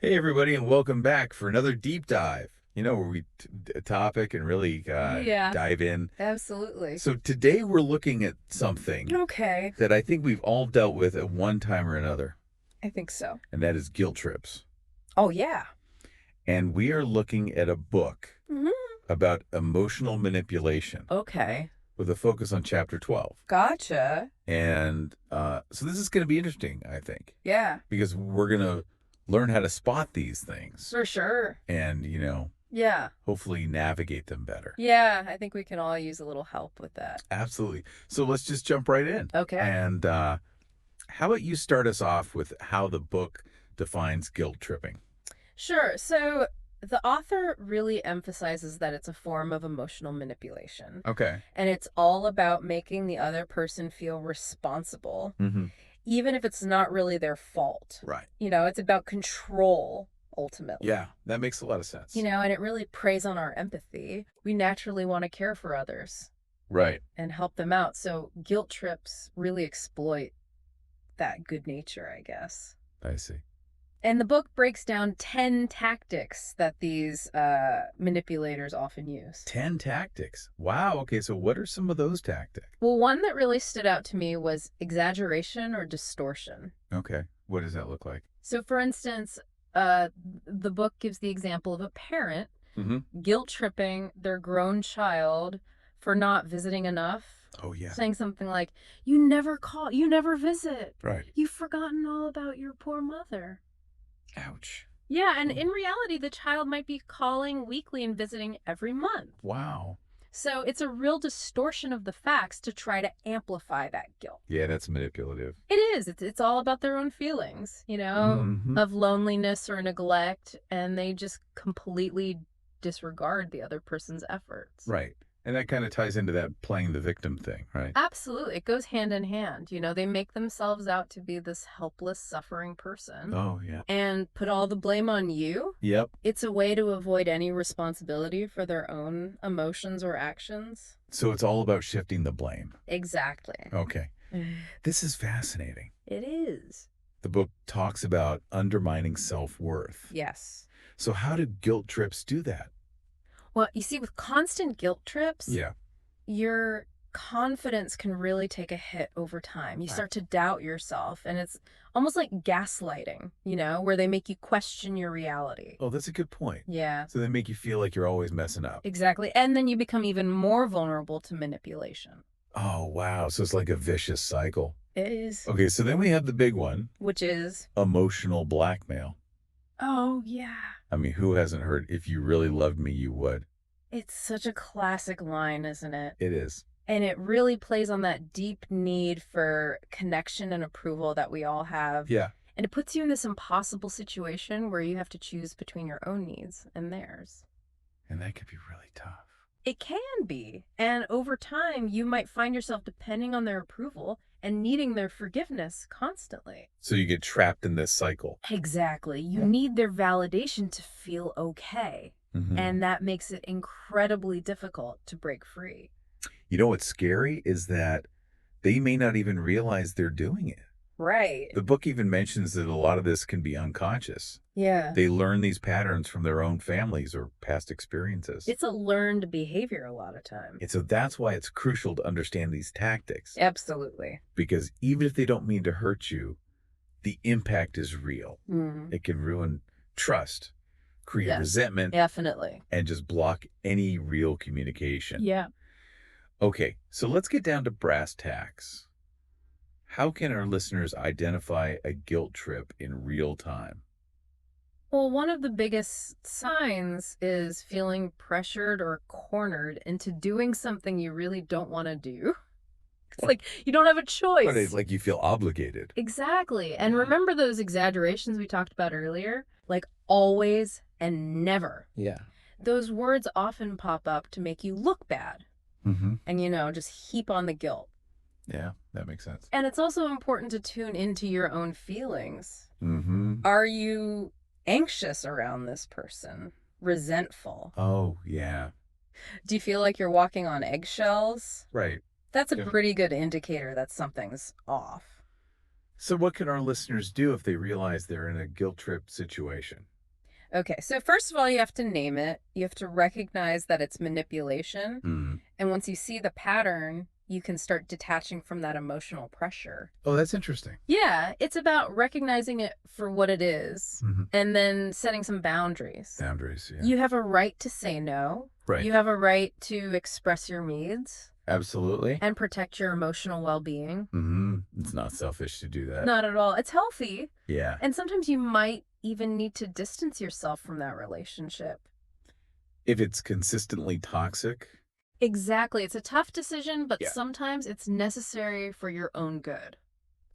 Hey, everybody, and welcome back for another deep dive. Where we topic and really Yeah, dive in. absolutely. So today we're looking at something Okay. that I think we've all dealt with at one time or another, I think so. and that is guilt trips. Oh, yeah. And we are looking at a book hmm about emotional manipulation Okay. with a focus on chapter 12. Gotcha. And so this is going to be interesting, I think, Yeah, because we're going to learn how to spot these things for sure. and, Yeah. hopefully navigate them better. Yeah, I think we can all use a little help with that. Absolutely. So let's just jump right in. Okay. And how about you start us off with how the book defines guilt tripping? Sure. So the author really emphasizes that it's a form of emotional manipulation, Okay. and it's all about making the other person feel responsible, Mm-hmm. even if it's not really their fault. Right. It's about control ultimately. Yeah, that makes a lot of sense. And it really preys on our empathy. We naturally want to care for others Right. and help them out. So guilt trips really exploit that good nature, I guess. I see. And the book breaks down 10 tactics that these manipulators often use. 10 tactics. Wow. Okay. So what are some of those tactics? Well, one that really stood out to me was exaggeration or distortion. Okay. What does that look like? So, for instance, the book gives the example of a parent Mm-hmm. guilt tripping their grown child for not visiting enough, Oh, yeah. saying something like, "You never call, you never visit. Right. You've forgotten all about your poor mother." Ouch. Yeah, and Oh, in reality, the child might be calling weekly and visiting every month. wow. So it's a real distortion of the facts to try to amplify that guilt. Yeah, that's manipulative. It is. It's all about their own feelings, Mm-hmm. of loneliness or neglect, and they just completely disregard the other person's efforts. Right. And that kind of ties into that playing the victim thing, right? Absolutely. It goes hand in hand. They make themselves out to be this helpless, suffering person Oh, yeah. and put all the blame on you. Yep. It's a way to avoid any responsibility for their own emotions or actions. So it's all about shifting the blame. Exactly. Okay. This is fascinating. It is. The book talks about undermining self-worth. Yes. So how do guilt trips do that? Well, you see, with constant guilt trips, Yeah. your confidence can really take a hit over time. You Right. start to doubt yourself, and it's almost like gaslighting, where they make you question your reality. Oh, that's a good point. Yeah, So they make you feel like you're always messing up. exactly. And then you become even more vulnerable to manipulation. Oh, wow. So it's like a vicious cycle. It is. Okay, so then we have the big one, Which is, emotional blackmail. oh, yeah. I mean, who hasn't heard, if you really loved me, you would? It's such a classic line, isn't it? It is. And it really plays on that deep need for connection and approval that we all have. Yeah. And it puts you in this impossible situation where you have to choose between your own needs and theirs. And that could be really tough. It can be. And over time, you might find yourself depending on their approval and needing their forgiveness constantly. So you get trapped in this cycle. Exactly. You need their validation to feel okay. Mm-hmm. And that makes it incredibly difficult to break free. You know what's scary is that they may not even realize they're doing it. Right. The book even mentions that a lot of this can be unconscious. Yeah. They learn these patterns from their own families or past experiences. It's a learned behavior a lot of time. And so that's why it's crucial to understand these tactics. Absolutely. Because even if they don't mean to hurt you, the impact is real. Mm. It can ruin trust, create Yes, resentment, definitely. and just block any real communication. Yeah. Okay, so let's get down to brass tacks. How can our listeners identify a guilt trip in real time? Well, one of the biggest signs is feeling pressured or cornered into doing something you really don't want to do. It's like you don't have a But choice. it's like you feel obligated. Exactly. And remember those exaggerations we talked about earlier? Like always and never. Yeah. Those words often pop up to make you look bad Mm-hmm. and, just heap on the guilt. Yeah, that makes sense. And it's also important to tune into your own feelings. Mm-hmm. Are you anxious around this person? Resentful? Oh, yeah. Do you feel like you're walking on eggshells? Right. That's a Yeah. pretty good indicator that something's off. So what can our listeners do if they realize they're in a guilt trip situation? Okay, so first of all, you have to name it. You have to recognize that it's manipulation. Hmm. And once you see the pattern, you can start detaching from that emotional pressure. Oh, that's interesting. Yeah, it's about recognizing it for what it is Hmm. and then setting some boundaries. Boundaries, yeah. You have a right to say no. Right. You have a right to express your needs Absolutely. and protect your emotional well-being. Hmm. It's not selfish to do that. Not at all. It's healthy. Yeah. And sometimes you might even need to distance yourself from that relationship. If it's consistently toxic, Exactly. It's a tough decision, but yeah. sometimes it's necessary for your own good.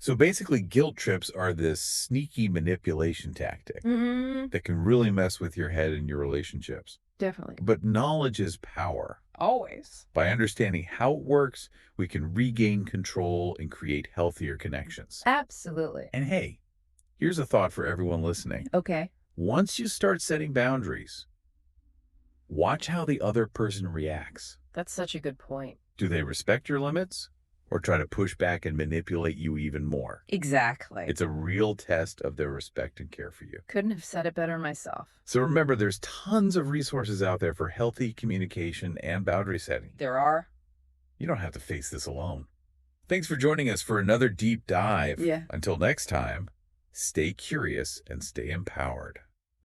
So basically, guilt trips are this sneaky manipulation tactic Mm-hmm. that can really mess with your head and your relationships. Definitely. But knowledge is power. Always. By understanding how it works, we can regain control and create healthier connections. Absolutely. And hey, here's a thought for everyone listening. Okay. Once you start setting boundaries, watch how the other person reacts. That's such a good point. Do they respect your limits or try to push back and manipulate you even more? Exactly. It's a real test of their respect and care for you. Couldn't have said it better myself. So remember, there's tons of resources out there for healthy communication and boundary setting. There are. You don't have to face this alone. Thanks for joining us for another deep dive. Yeah. Until next time, stay curious and stay empowered.